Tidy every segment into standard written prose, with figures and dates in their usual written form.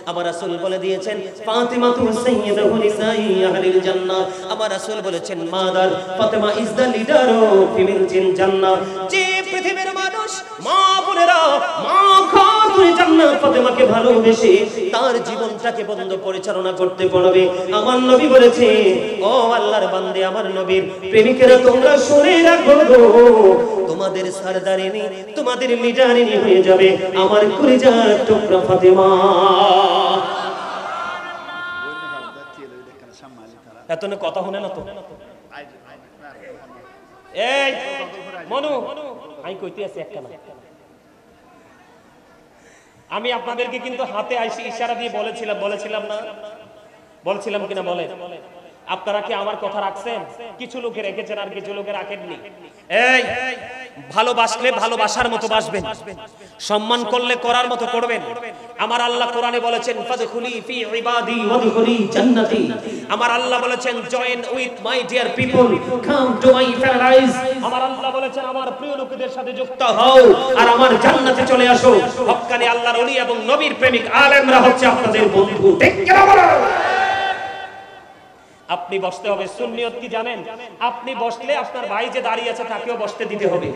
আমার রাসূল বলে দিয়েছেন ফাতিমাতু সাইয়্যিদাতু নিসাই আহলিল জান্নাহ। আমার রাসূল বলেছেন mother Fatima is the leader of female in জান্নাহ। যে পৃথিবীর মানুষ মা বোনেরা মা খাতুন জান্নাত ফাতিমাকে ভালোবেসে তার জীবনটাকে বন্ধ পরিচালনা করতে পারবে। আমার নবী বলেছে ও আল্লাহর বান্দে আমার নবীর প্রেমিকেরা তোমরা শুনে রাখো তোমাদের সরদারিনী তোমাদের লিডারিনী হয়ে যাবে আমার কলিজার টুকরা ফাতিমা। এত না কথা শুনে না তো এই মনু আমি কইতে আছি একটা না আমি আপনাদেরকে কিন্তু হাতে আইসি ইশারা দিয়ে বলেছিলাম না বলছিলাম কিনা বলে আপনারা কি আমার কথা রাখছেন? কিছু লোকে রেখেছেন আর কিছু লোকে রাখেননি। এই ভালোবাসলে ভালোবাসার মতো বাসবেন, সম্মান করলে করার মতো করবেন। আমার আল্লাহ কোরআনে বলেছেন ফাদখুলি ফি ইবাদি ওয়াদখুলি জান্নাতি। আমার আল্লাহ বলেছেন join with my dear people come to my paradise. আমার আল্লাহ বলেছেন আমার প্রিয় লোকদের সাথে যুক্ত হও আর আমার জান্নাতে চলে আসো। হক্কানি আল্লাহর ওলি এবং নবীর প্রেমিক আলেমরা হচ্ছে আপনাদের বন্ধু। ঠিক কি না বলো? আপনি বসতে হবে। সুন্নিয়ত কি জানেন? আপনি বসলে আপনার ভাই যে দাঁড়িয়ে আছে তাকেও বসতে দিতে হবে।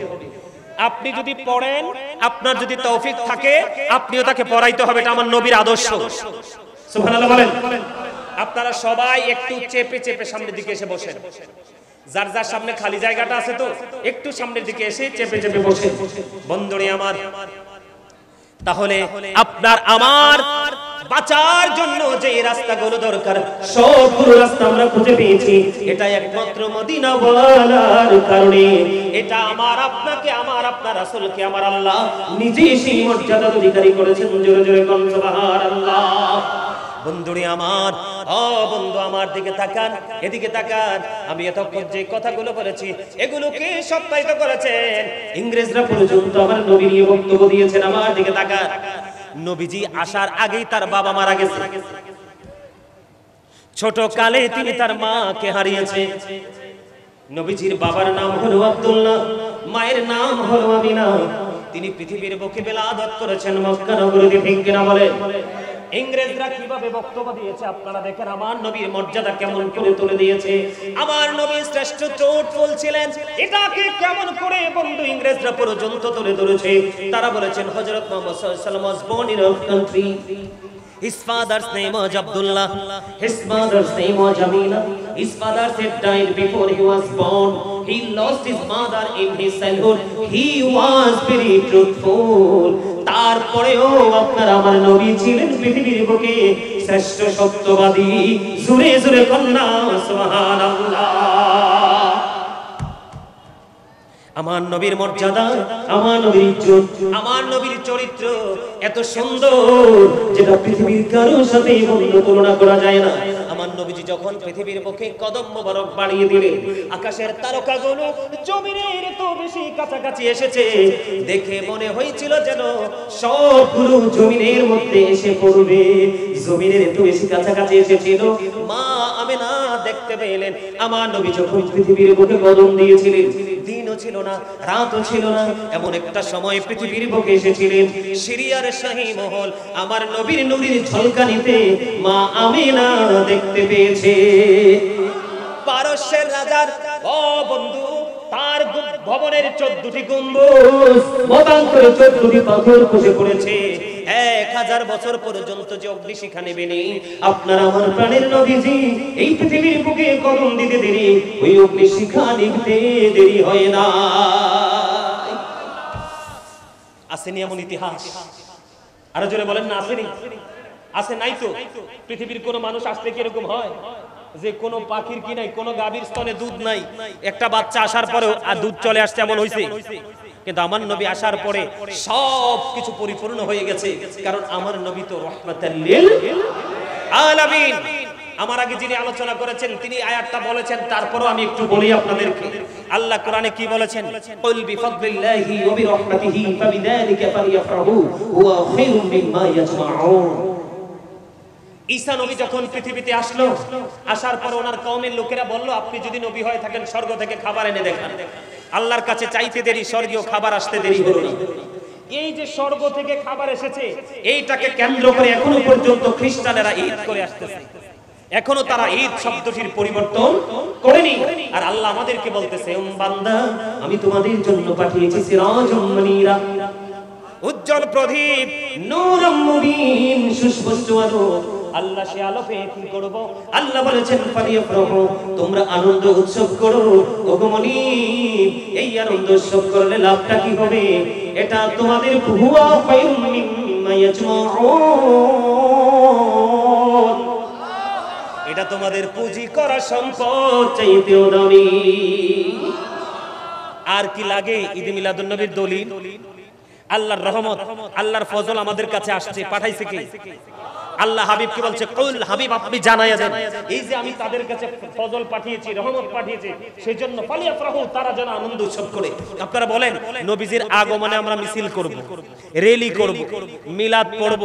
আপনি যদি পড়েন আপনার যদি তৌফিক থাকে আপনিও তাকে পড়াইতে হবে। এটা আমার নবীর আদর্শ। সুবহানাল্লাহ বলেন। আপনারা সবাই একটু চেপে চেপে সামনের দিকে এসে বসেন। যার যার সামনে খালি জায়গাটা আছে তো একটু সামনের দিকে এসে চেপে চেপে বসেন। বন্ধুরে আমার, তাহলে আপনার আমার বাঁচার জন্য যে রাস্তাগুলো দরকার সবগুলো রাস্তা আমরা খুঁজে পেয়েছি। এটা একমাত্র মদিনা ওয়ালার কারণে। এটা আমার আপনাকে আমার আপনার রাসূলকে আমার আল্লাহ নিজেই সেই মর্যাদার অধিকারী করেছেন। জোরে জোরে বলুন সুবহানাল্লাহ। বন্ধুরে আমার, ও বন্ধু আমার দিকে তাকান, এদিকে তাকান। আমি এতক্ষণ যে কথাগুলো বলেছি এগুলোকে সত্যায়িত করেছেন ইংরেজরা পর্যন্ত আমার নবী নিয়ে বক্তব্য দিয়েছেন। আমার দিকে তাকান। নবীজি আসার আগেই তার বাবা মারা গেছে। ছোট কালে তিনি তার মাকে হারিয়েছে। নবীজির বাবার নাম হলো আব্দুল্লাহ, মায়ের নাম হলো আমিনা। তিনি পৃথিবীর বুকে বেলাদত করেছেন মক্কা নগরীতে। ঠিক কিনা বলেন? ইংরেজরা কিভাবে বক্তব্য দিয়েছে আপনারা দেখেন। আমার নবীর মর্যাদা কেমন করে তুলে দিয়েছে। আমার নবী শ্রেষ্ঠ ট্রুথফুল ছিলেন, এটাকে কেমন করে বন্ধু ইংরেজরা পর্যন্ত তুলে ধরেছে। তারা বলেছেন হযরত মুহাম্মদ সাল্লাল্লাহু আলাইহি ওয়াসাল্লাম was born in our country. His father's name was Abdullah. His mother's name was Amina. His father had died before he was born. He lost his mother in his childhood. He was very truthful. তারপরেও আপনার আমার নবী ছিলেন পৃথিবীর বুকে শ্রেষ্ঠ সত্যবাদী। জোরে জোরে কন্যা সুবহানাল্লাহ। আমার নবীর মর্যাদা, আমার নবীর ইজ্জত, আমার নবীর চরিত্র এত সুন্দর যেটা পৃথিবীর কারোর সাথে তুলনা করা যায় না। আমার নবীজি যখন পৃথিবীর বুকে কদম মোবারক বাড়িয়ে দিলেন আকাশের তারকাগুলো জমিনের এত বেশি কাছাকাছি এসেছে দেখে মনে হয়েছিল যেন সবগুলো জমিনের মধ্যে এসে পড়বে। জমিনের এত বেশি কাছাকাছি এসেছিল। মা আমিনা দেখতে পেলেন আমার নবী যখন পৃথিবীর বুকে কদম দিয়েছিলেন দিনও ছিল না রাতও ছিল না, এমন একটা সময় পৃথিবীর বুকে এসেছিলেন সিরিয়ার শাহী মহল। আমার নবীর নূরের ঝলকানিতে মা আমিনা দেখতে পেয়েছে পারস্যের রাজার ও বন্ধু তার ভবনের 14টি গম্বুজ মতান্তরে 14টি পাথর খসে পড়েছে। 1000 বছর পর্যন্ত যে অগ্নিশিখা নেবেনি আপনার আমার প্রাণের নবীজি এই পৃথিবীর বুকে কদম দিতে দেরি, ওই অগ্নিশিখা নিভতে দেরি হয় না। আসেনি এমন ইতিহাস? আরো জোরে বলেন না আসেনি? আছে নাই তো? পৃথিবীর কোন মানুষ আসলে কি এরকম হয় যে কোন পাখির কি নাই, কোন গাভীর স্তনে দুধ নাই, একটা বাচ্চা আসার পরেও আর দুধ চলে আসছে এমন হইছে? কিন্তু আমার নবী আসার পরে সব কিছু পরিপূর্ণ হয়ে গেছে, কারণ আমার নবী তো রাহমাতাল লিল আলামিন। আমার আগে যিনি আলোচনা করেছেন তিনি আয়াতটা বলেছেন, তারপরও আমি একটু বলি আপনাদেরকে। আল্লাহ কোরআনে কি বলেছেন? কুল বিফাদলিল্লাহি ওয়া বিরহমাতিহি ফাবিযালিকা ফালইফরাহু হুয়া খায়রুম মিম্মা ইয়াজমাউন। ঈসা নবী যখন পৃথিবীতে আসলো, আসার পর ওনার কওমের লোকেরা বলল আপনি যদি নবী হয়ে থাকেন স্বর্গ থেকে খাবার এনে দেখান। আল্লাহর কাছে চাইতে দেরি, স্বর্গীয় খাবার আসতে দেরি হলো না। এই যে স্বর্গ থেকে খাবার এসেছে, এইটাকে কেন্দ্র করে এখনো পর্যন্ত খ্রিস্টানেরা ঈদ করে আসতেছে। এখনো তারা ঈদ শব্দটির পরিবর্তন করেনি। আর আল্লাহ আমাদেরকে বলতেছে, বান্দা আমি তোমাদের জন্য পাঠিয়েছি সিরাজুম মুনীরা, উজ্জ্বল প্রদীপ, নূরুম মুবিন, সুস্পষ্ট আলো। আল্লাহ সে আলো পেয়ে কি করব? আল্লাহ বলেছেন ফালিয়াফরাহু, তোমরা আনন্দ উৎসব করো। ওগো মুনীব, এই আনন্দ উৎসব করলে লাভটা কি হবে? এটা তোমাদের হুয়া খায়রুম মিম্মা ইয়াজমাউন, এটা তোমাদের পুঁজি করা সম্পদ চাইতেও দামি। আর কি লাগে? ঈদ মিলাদুন নবীর দলিল, আল্লাহর রহমত, আল্লাহর ফজল আমাদের কাছে আসছে, পাঠাইছে কি? আল্লাহ হাবিবকে বলছে, কুল, হাবিব আপনি জানাইয়া দেন, এই যে আমি তাদের কাছে ফজল পাঠিয়েছি, রহমত পাঠিয়েছি, সেজন্য ফালিয়াফরাহু, তারা যেন আনন্দ উৎসব করে। আপনারা বলেন, নবীজির আগমনে আমরা মিছিল করব, র্যালি করব, মিলাদ পড়ব,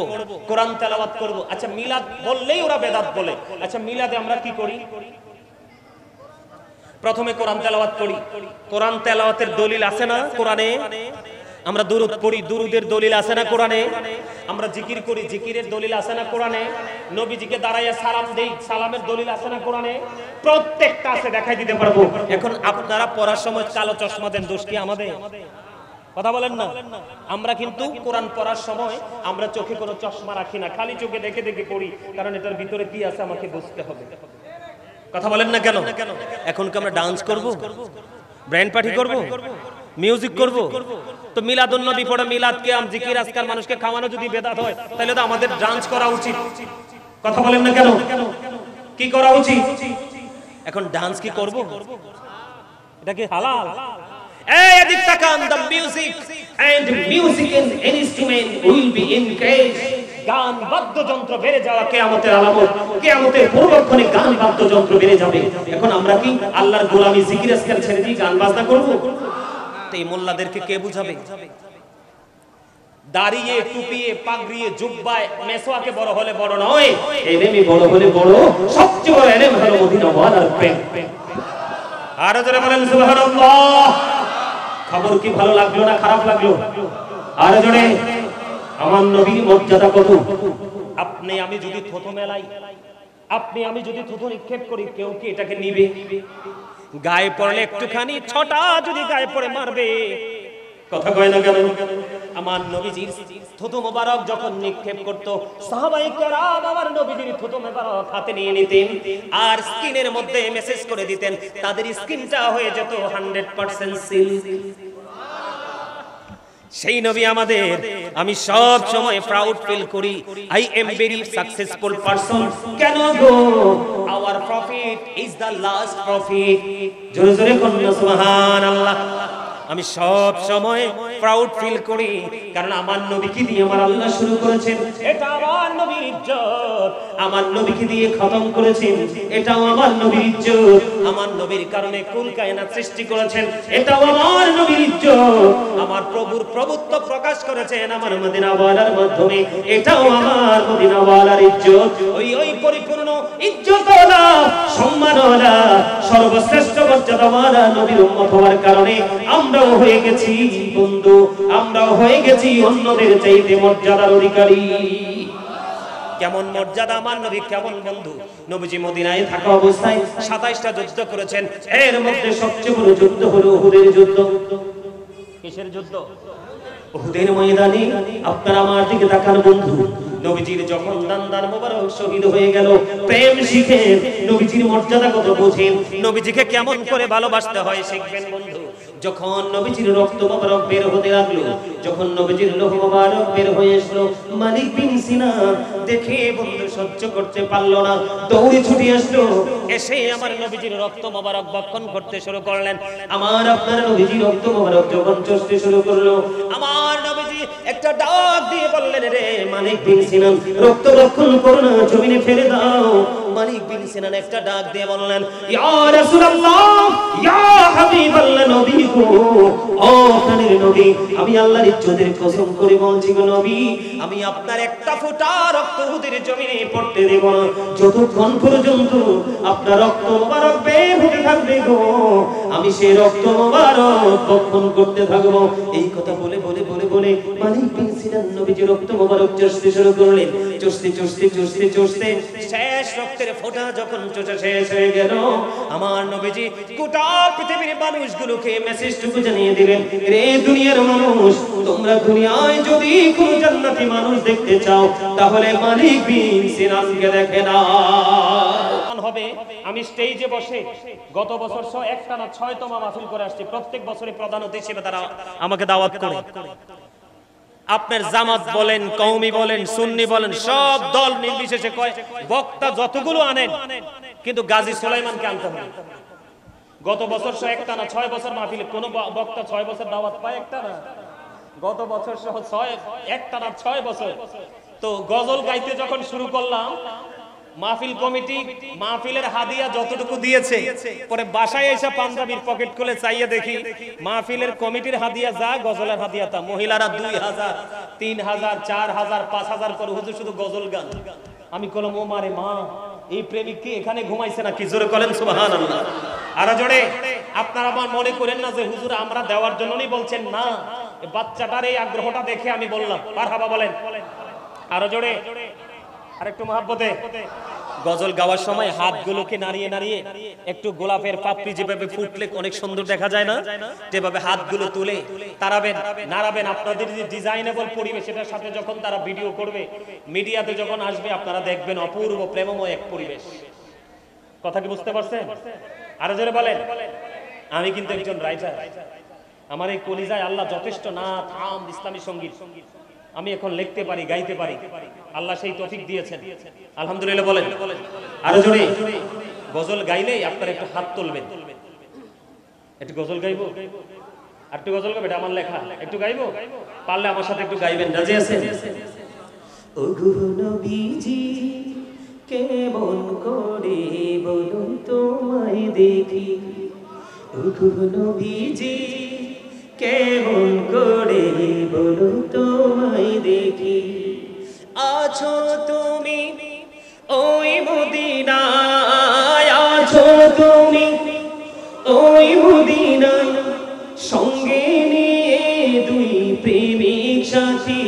কোরআন তেলাওয়াত করব। আচ্ছা, মিলাদ বললেই ওরা বেদাত বলে। আচ্ছা, মিলাদে আমরা কি করি? প্রথমে কোরআন তেলাওয়াত করি। কোরআন তেলাওয়াতের দলিল আছে না কোরআনে? আমরা দুরূদ পড়ি, দুরূদের দলিল আছে না কোরআনে? আমরা জিকির করি, জিকিরের দলিল আছে না কোরআনে? নবীজিকে দাঁড়াইয়া সালাম দেই, সালামের দলিল আছে না কোরআনে? প্রত্যেকটা আছে, দেখাই দিতে পারবো। এখন আপনারা পড়ার সময় কালো চশমা দেন, দোষ কি আমাদের? কথা বলেন না। আমরা কিন্তু কোরআন পড়ার সময় আমরা চোখে কোনো চশমা রাখি না, খালি চোখে দেখে দেখে পড়ি, কারণ এটার ভিতরে কি আছে আমাকে বুঝতে হবে। কথা বলেন না কেন? এখন কি আমরা ডান্স করব, ব্র্যান্ড পার্টি করব, মিউজিক করব? তো মিলাদুন নবী পড়ে, মিলাদ কিয়াম জিকির আজকার মানুষকে খাওয়ানো যদি বেদাত হয়, তাহলে তো আমাদের ডান্স করা উচিত। কথা বলেন না কেন? কি করা উচিত? এখন ডান্স কি করব? এটা কি হালাল? এই এদিক তাকান, the music and instrument will be encouraged. গান বাদ্যযন্ত্র বেড়ে যাওয়া কিয়ামতের আলামত, কিয়ামতের পূর্বক্ষণে গান বাদ্যযন্ত্র বেড়ে যাবে। এখন আমরা কি আল্লাহর গোলামি জিকির আজকার ছেড়ে দিয়ে গান বাজনা করব? এই মোল্লাদেরকে কে বুঝাবে? দাঁড়িয়ে, টুপিয়ে, পাগড়িয়ে, জুব্বায়, মেসওয়াকে বড় হলে বড় নয়, এলেমে বড় হলে বড়। সবচেয়ে বড় এলেম হলো মদিনা ওয়ালার প্রেম। আর যারা বলেন সুবহানাল্লাহ। খবর কি ভালো লাগলো না খারাপ লাগলো? আর জোরে, আমার নবীর মর্যাদা কত! আপনি আমি যদি থুতু মেলাই, আপনি আমি যদি থুতু নিক্ষেপ করি, কেউ কি এটাকে নিবে? গায়ে পড়লে একটুখানি ছটা যদি গায়ে পড়ে মারবে, কথা কয় না কেন? আমার নবীজির থুতু মোবারক যখন নিক্ষেপ করত, সাহাবায়ে কেরাম আমার নবীজির থুতু মোবারক হাতে নিয়ে নিতেন আর স্কিনের মধ্যে মেসেজ করে দিতেন, তাদের স্কিনটা হয়ে যেত 100% সিল। সেই নবী আমাদের, আমি সব সময় প্রাউড ফিল করি, I am very successful person. কেন গো? Our profit is the last profit. জোরে জোরে বলুন সুবহানাল্লাহ। আমি সব সময় প্রাউড ফিল করি, কারণ আমার নবীকে দিয়ে আমার আল্লাহ শুরু করেছেন, এটা আমার নবীর ইজ্জত। আমার নবীকে দিয়ে খতম করেছেন, এটাও আমার নবীর ইজ্জত। আমার নবীর কারণে কুল কায়নাত সৃষ্টি করেছেন, এটাও আমার নবীর ইজ্জত। আমার প্রভুর প্রভুত্ব প্রকাশ করেছেন আমার মদিনা ওয়ালার মাধ্যমে, এটাও আমার মদিনা ওয়ালার ইজ্জত। ওই পরিপূর্ণ ইজ্জতওয়ালা, সম্মানওয়ালা, সর্বশ্রেষ্ঠ মর্যাদাওয়ালা নবীর উম্মত হওয়ার কারণে আমরাও হয়ে গেছি বন্ধু, আমরাও হয়ে গেছি অন্যদের চাইতে মর্যাদার অধিকারী। কেমন মর্যাদা আমার নবী, কেমন বন্ধু! নবীজি মদিনায় থাকা অবস্থায় 27টা যুদ্ধ করেছেন, এর মধ্যে সবচেয়ে বড় যুদ্ধ হলো উহুদের যুদ্ধ। কিসের যুদ্ধ? উহুদের ময়দানে। আপনারা আমার দিকে তাকান বন্ধু, নবীজির যখন দান্দার মোবারক শহীদ হয়ে গেল, প্রেম শিখেন, নবীজির মর্যাদা কত বোঝেন, নবীজিকে কেমন করে ভালোবাসতে হয় শিখবেন বন্ধু। যখন নবীজির রক্ত মোবারক বের হতে লাগলো, যখন নবীজির লোহ মোবারক বের হয়ে আসলো, মালিক বিন সিনান দেখে বন্ধু সহ্য করতে পারলো না, দৌড়ে ছুটে আসলো, এসে আমার নবীজির রক্ত মোবারক ভক্ষণ করতে শুরু করলেন। আমার আপনার নবীজির রক্ত মোবারক যখন চষতে শুরু করলো, আমার নবীজি একটা ডাক দিয়ে বললেন, রে মালিক বিন সিনান, রক্ত ভক্ষণ করো না, জমিনে ফেলে দাও। মালিক বিন সিনান একটা ডাক দিয়ে বললেন, ইয়া রাসূলুল্লাহ, ইয়া হাবিবাল্লাহ, নবী গো, ও প্রাণের নবী, আমি আল্লাহর ইজ্জতের কসম করে বলছি গো নবী, আমি আপনার একটা ফোঁটা রক্ত উহুদের জমিনে পড়তে দেব না, যতক্ষণ পর্যন্ত আপনার রক্ত মোবারক বের হতে থাকবে গো, আমি সেই রক্ত মোবারক ভক্ষণ করতে থাকবো। এই কথা বলে বলে বলে বলে বলে মালিক বিন সিনান নবীজি রক্ত মোবারক চষতে শুরু করলেন। চষতে চষতে চষতে চষতে শেষ রক্তের ফোঁটা যখন চষা শেষ হয়ে গেল, আমার নবীজি গোটা পৃথিবীর মানুষগুলোকে মেসেজটুকু জানিয়ে দিলেন, রে দুনিয়ার মানুষ, তোমরা দুনিয়ায় যদি কোনো জান্নাতি মানুষ দেখতে চাও তাহলে মালিক বিন সিনানকে দেখে না হবে। আমি স্টেজে বসে গত বছর একটানা 6তম মাহফিল করে আসছি। প্রত্যেক বছরই প্রধান অতিথি হিসেবে তারা আমাকে দাওয়াত করে। আপনার জামাত বলেন, কওমি বলেন, সুন্নি বলেন, সব দল নির্বিশেষে কয় বক্তা যতগুলো আনেন কিন্তু গাজী সুলাইমানকে আনতে হবে। গত বছর একটানা 6 বছর মাহফিলে কোন বক্তা 6 বছর দাওয়াত পায় একটা না? গত বছর সহ 6 বছর। তো গজল গাইতে যখন শুরু করলাম, মাহফিল কমিটি মাহফিলের হাদিয়া যতটুকু দিয়েছে, পরে বাসায় এসে পাঞ্জাবির পকেট খুলে চাইয়ে দেখি মাহফিলের কমিটির হাদিয়া যা, গজলের হাদিয়া তা। মহিলারা 2000, 3000, 4000, 5000 করে হুজুর শুধু গজল গান। আমি কলম ও মারে মা, এই প্রেমিক কি এখানে ঘুমাইছে নাকি? জোরে বলেন সুবহানাল্লাহ। আরো জোরে। আপনারা আমার মনে করেন না যে হুজুর আমরা দেওয়ার জন্যই বলছেন, না, বাচ্চাটার এই আগ্রহটা দেখে আমি বললাম। মারহাবা বলেন আরো জোরে, আরেকটু মহব্বতে। গজল গাওয়ার সময় হাতগুলোকে নাড়িয়ে নাড়িয়ে একটু গোলাপের পাপড়ি যেভাবে ফুটলে অনেক সুন্দর দেখা যায় না, যেভাবে হাতগুলো তুলে তারাবেন, নাড়াবেন। আপনাদের যে ডিজাইনেবল পরিবেশ, এটার সাথে যখন তারা ভিডিও করবে, মিডিয়াতে যখন আসবে, আপনারা দেখবেন অপূর্ব প্রেমময় এক পরিবেশ। কথা কি বুঝতে পারছেন? আরো জোরে বলেন। আমি কিন্তু একজন রাইটার। আমার এই কলিজায় আল্লাহ যথেষ্ট নাত, আম, ইসলামী সঙ্গীত আমি এখন লিখতে পারি, গাইতে পারি। আল্লাহ সেই তৌফিক দিয়েছেন, আলহামদুলিল্লাহ বলেন। আরো জোরে। গজল গাইলে আপনারা একটু হাত তুলবেন। একটু গজল গাইবো, আর একটু গজল গাইবো, এটা আমার লেখা। একটু গাইবো, পারলে আমার সাথে একটু গাইবেন। রাজি আছেন? ওগো নবীজি কেমন করে বলুন তোমায় দেখি, ওগো নবীজি কেমন করে বলো তোমায় দেখি, আছো তুমি ওই মদিনায়, আছো তুমি ওই মদিনায়, সঙ্গে নিয়ে দুই প্রেমিক সাথী,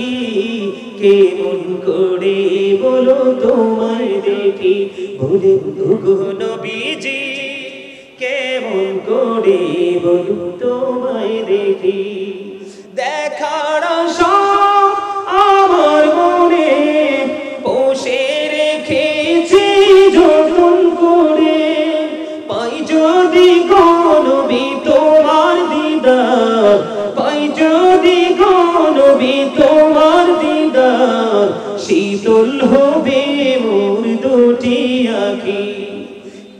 কেমন করে বলো তোমায় দেখি, বলে ওগো নবীজি কেমন করে বলু তোমায় দেখি, দেখার সব আমার মনে বসে রেখেছি যতন করে, পাই যদি নবী তোমার দিদার, পাই যদি নবী তোমার দিদার, শীতল হবে মোর দুটি আঁখি,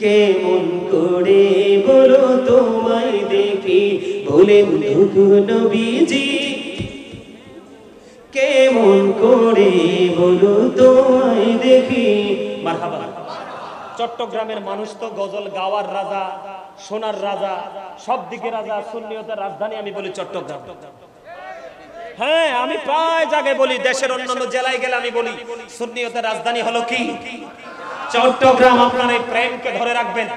কেমন করে বলো তোমায় দেখি, বলেন ওগো নবীজি কেমন করে বলো তোমায় দেখি। মারহাবা। চট্টগ্রামের মানুষ তো গজল গাওয়ার রাজা, সোনার রাজা, সব দিকে রাজা, সুন্নিয়তের রাজধানী আমি বলি চট্টগ্রাম। হ্যাঁ, আমি প্রায় জায়গায় বলি, দেশের অন্যান্য জেলায় গেলে আমি বলি সুন্নিয়তের রাজধানী হলো কি? চট্টগ্রাম। আপনার এই প্রেমকে ধরে রাখবেন।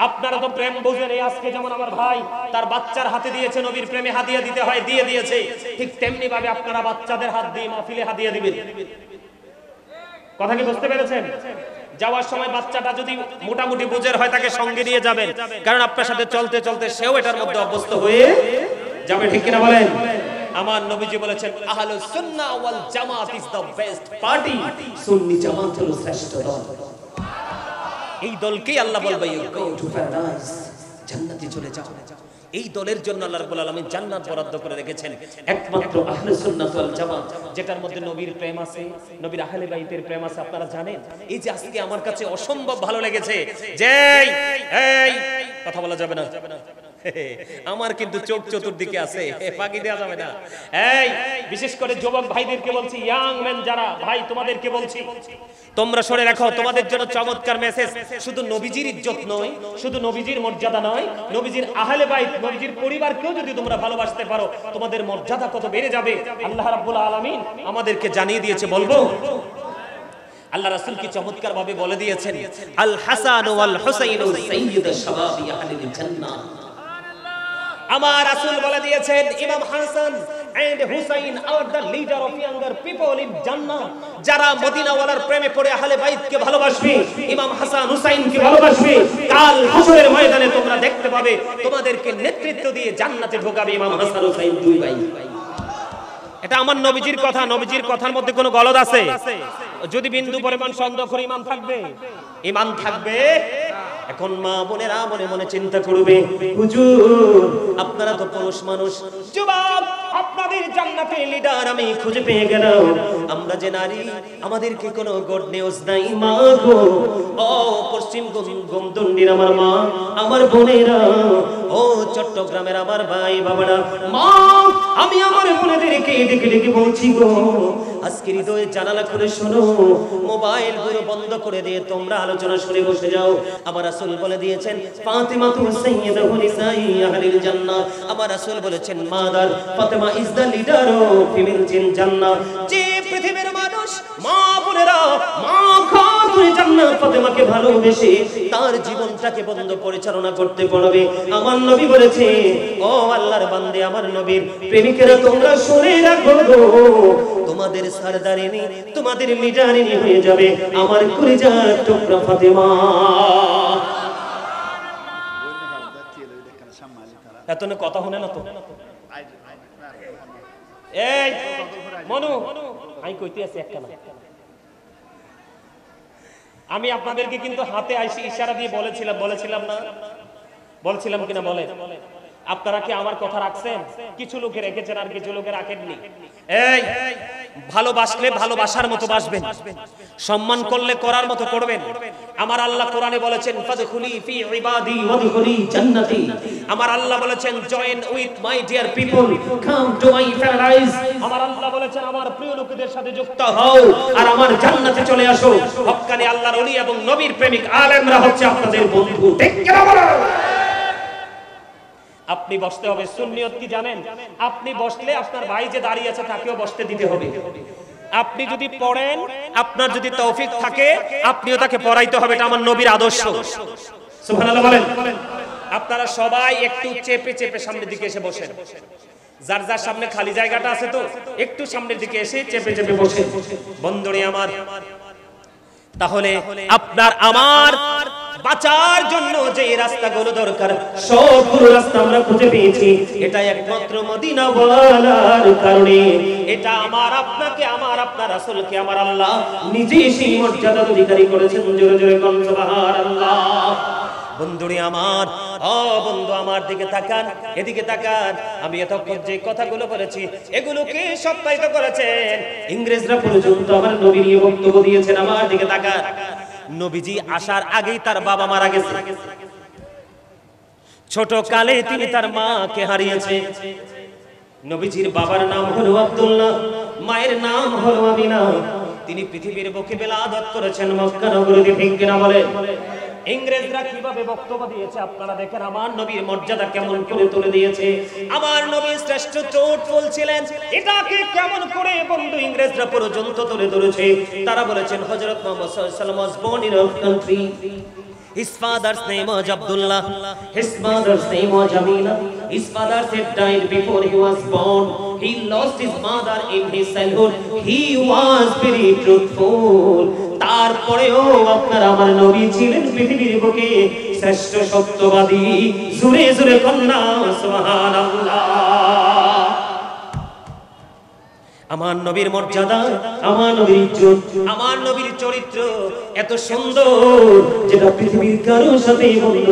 আপনারা তো প্রেম বুঝেন। এই আজকে যেমন আমার ভাই তার বাচ্চার হাতে দিয়েছে, নবীর প্রেমে হাদিয়া দিতে হয়, দিয়ে দিয়েছে, ঠিক তেমনি ভাবে আপনারা বাচ্চাদের হাত দিয়ে মাহফিলে হাদিয়া দিবেন। কথা কি বুঝতে পেরেছেন? যাওয়ার সময় বাচ্চাটা যদি মোটামুটি বুঝের হয়, তাকে সঙ্গে নিয়ে যাবেন, কারণ আপনার সাথে চলতে চলতে সেও এটার মধ্যে অভ্যস্ত হয়ে যাবে। ঠিক কিনা বলেন? আমার নবীজি বলেছেন, আহলুস সুন্নাহ ওয়াল জামাত ইজ দ্য বেস্ট পার্টি, সুন্নি জামাত হলো শ্রেষ্ঠ দল। এই দলকেই আল্লাহ বলবে ইউ গো টু প্যারাডাইস, জান্নাতে চলে যাও। এই দলের জন্য আল্লাহ রাব্বুল আলামিন জান্নাত বরাদ্দ করে রেখেছেন। একমাত্র আহলে সুন্নাত ওয়াল জামাত, যেটার মধ্যে নবীর প্রেম আছে, নবীর আহলে বাইতের প্রেম আছে। আপনারা জানেন, এই যে আজকে আমার কাছে অসম্ভব ভালো লেগেছে যে এই কথা বলা যাবে না, আমার কিন্তু চোখ চতুর্দিকে আছে, ফাঁকি দেওয়া যাবে না। এই বিশেষ করে যুবক ভাইদেরকে বলছি, ইয়াং ম্যান যারা ভাই, তোমাদেরকে বলছি, তোমরা শুনে রাখো, তোমাদের জন্য চমৎকার মেসেজ। শুধু নবীজির ইজ্জত নয়, শুধু নবীজির মর্যাদা নয়, নবীজির আহলে বাইত, নবীজির পরিবারকেও যদি তোমরা ভালোবাসতে পারো, তোমাদের মর্যাদা কত বেড়ে যাবে আল্লাহ রাব্বুল আলামিন আমাদেরকে জানিয়ে দিয়েছে। বলবো, আল্লাহ রাসূল কি চমৎকার ভাবে বলে দিয়েছেন, আল হাসান ওয়াল হুসাইন সাইয়্যিদুশ শাবাবি আহলিল জান্নাহ। আমার রাসূল বলে দিয়েছেন, ইমাম Hasan and Hussein are the leader of younger people in Jannah. যারা মদিনাওয়ালার প্রেমে পড়ে আহলে বাইতকে ভালোবাসবে, ইমাম হাসান হুসাইনকে ভালোবাসবে, কাল হাশরের ময়দানে তোমরা দেখতে পাবে তোমাদেরকে নেতৃত্ব দিয়ে জান্নাতে ঢোকাবে ইমাম হাসান হুসাইন দুই ভাই। এটা আমার নবীজির কথা, নবীজির কথার মধ্যে কোনো গলদ আছে? যদি বিন্দু পরিমাণ সন্দেহ করে ইমান থাকবে? ইমান থাকবে। এখন মা বোনেরা মনে মনে চিন্তা করবে, হুজুর আপনারা তো পুরুষ মানুষ, যুবক আপনাদের জান্নাতে লিডার আমি খুঁজে পেয়ে গেলাম, আমরা যে নারী আমাদেরকে কোনো গুড নিউজ নাই মা গো। ও পশ্চিম গোমদন্ডির আমার মা, আমার বোনেরা, ও চট্টগ্রামের আমার ভাই বাবারা, মা আমি আমার বোনেদেরকে ডেকে ডেকে বলছি গো, আজকে হৃদয়ে জানালা খুলে শোনো, মোবাইল গুলো বন্ধ করে দিয়ে তোমরা আলোচনা শুনে বসে যাও। আমার রাসূল বলে দিয়েছেন ফাতিমাতু সাইয়্যিদাতু নিসাই আহলিল জান্নাহ। আমার রাসূল বলেছেন mother Fatima is the leader of female in জান্নাহ। যে পৃথিবীর মানুষ মা বোনেরা মা খাতুন জান্নাত ফাতিমাকে ভালোবেসে তার জীবনটাকে বন্ধ পরিচালনা করতে পারবে। আমার নবী বলেছে, ও আল্লাহর বান্দে আমার নবীর প্রেমিকেরা তোমরা শুনে রাখো গো, তোমাদের সরদারিনী তোমাদের লিডারিনী হয়ে যাবে আমার কলিজার টুকরা ফাতিমা। এত না কথা শুনে না তো? এই মনু আমি কইতে আছি একটা না, আমি আপনাদেরকে কিন্তু হাতে আইসি ইশারা দিয়ে বলেছিলাম না? বলছিলাম কিনা বলেন? আপনারা কি আমার কথা রাখছেন? কিছু লোকে রেখেছেন আর কিছু লোকে রাখেননি। এই ভালোবাসলে ভালোবাসার মতো বাসবেন, সম্মান করলে করার মতো করবেন। আমার আল্লাহ কোরআনে বলেছেন ফাদখুলি ফি ইবাদি ওয়াদখুলি জান্নাতি। আমার আল্লাহ বলেছেন join with my dear people, come to my paradise. আমার আল্লাহ বলেছেন আমার প্রিয় লোকদের সাথে যুক্ত হও আর আমার জান্নাতে চলে আসো। হক্কানি আল্লাহর ওলি এবং নবীর প্রেমিক আলেমরা হচ্ছে আপনাদের বন্ধু। ঠিক কি না বলো? আপনি বসতে হবে। সুন্নিয়ত কি জানেন? আপনি বসলে আপনার ভাই যে দাঁড়িয়ে আছে তাকেও বসতে দিতে হবে। আপনি যদি পড়েন, আপনার যদি তৌফিক থাকে আপনিও তাকে পড়াইতে হবে। এটা আমার নবীর আদর্শ। সুবহানাল্লাহ বলেন। আপনারা সবাই একটু চেপে চেপে সামনের দিকে এসে বসেন। যার যার সামনে খালি জায়গাটা আছে তো একটু সামনের দিকে এসে চেপে চেপে বসেন বন্ধুরে আমার। তাহলে আপনার আমার বাঁচার জন্য যে রাস্তাগুলো দরকার সবগুলো রাস্তা আমরা খুঁজে পেয়েছি। এটা একমাত্র মদিনাওয়ালার কারণে। এটা আমার আপনাকে, আমার আপনার রাসূলকে আমার আল্লাহ নিজেই সেই মর্যাদা অধিকারী করেছেন। জোরে জোরে বলুন সুবহানাল্লাহ। বন্ধুরে আমার, ও বন্ধু আমার দিকে তাকান, এদিকে তাকান। আমি এতক্ষণ যে কথাগুলো বলেছি এগুলোকে সত্যায়িত করেছেন ইংরেজরা পর্যন্ত। আমার নবী নিয়ে বক্তব্য দিয়েছেন। আমার দিকে তাকান। নবীজি আসার আগেই তার বাবা মারা গেছে। ছোট কালে তিনি তার মাকে হারিয়েছে। নবীজির বাবার নাম হলো আব্দুল্লাহ, মায়ের নাম হলো আমিনা। তিনি পৃথিবীর বুকে বেলাদত করেছেন মক্কা নগরীতে। ঠিক কিনা বলেন? ইংরেজরা কিভাবে বক্তব্য দিয়েছে আপনারা দেখেন। আমার নবীর মর্যাদা কেমন করে তুলে দিয়েছে। আমার নবী শ্রেষ্ঠ ট্রুথফুল ছিলেন, এটাকে কেমন করে বন্ধু ইংরেজরা পর্যন্ত তুলে ধরেছে। তারা বলেছেন হযরত মুহাম্মদ সাল্লাল্লাহু আলাইহি ওয়াসাল্লাম was born in our country. His father's name was Abdullah. His mother's name was Amina. His father had died before he was born. He lost his mother in his childhood. He was very truthful. তারপরেও আপনার আমার নবী ছিলেন পৃথিবীর বুকে শ্রেষ্ঠ সত্যবাদী। জোরে জোরে কন্যা সুবহানাল্লাহ। আমার নবীর মর্যাদা, আমার নবীর ইজ্জত, আমার নবীর চরিত্র এত সুন্দর যেটা পৃথিবীর কারোর সাথে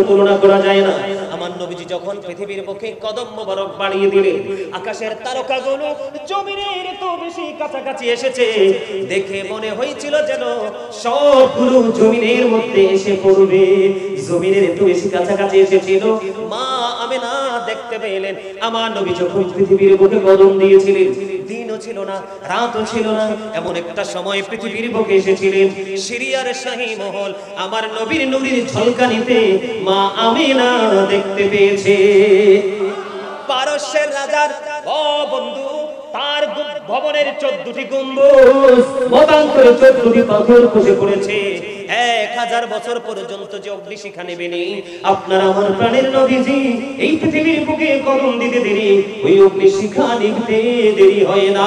তুলনা করা যায় না। আমার নবীজি যখন পৃথিবীর বুকে কদম মোবারক বাড়িয়ে দিলেন, আকাশের তারকাগুলো জমিনের এত বেশি কাছাকাছি এসেছে, দেখে মনে হয়েছিল যেন সবগুলো জমিনের মধ্যে এসে পড়বে। জমিনের এত বেশি কাছাকাছি এসেছিল। মা আমিনা দেখতে পেলেন আমার নবী যখন পৃথিবীর বুকে কদম দিয়েছিলেন, দিনও ছিল না রাতও ছিল না, এমন একটা সময় পৃথিবীর বুকে এসেছিলেন সিরিয়ার শাহী মহল। আমার নবীর নূরের ঝলকানিতে মা আমিনা দেখতে পেয়েছে পারস্যের রাজার ও বন্ধু তার ভবনের 14টি গম্বুজ মতান্তরে 14টি পাথর খসে পড়েছে। এক 1000 বছর পর্যন্ত যে অগ্নিশিখা নেবেন, আপনার আমার প্রাণের নবীজি এই পৃথিবীর বুকে কদম দিতে দেরি, ওই অগ্নিশিখা নিভতে দেরি হয় না।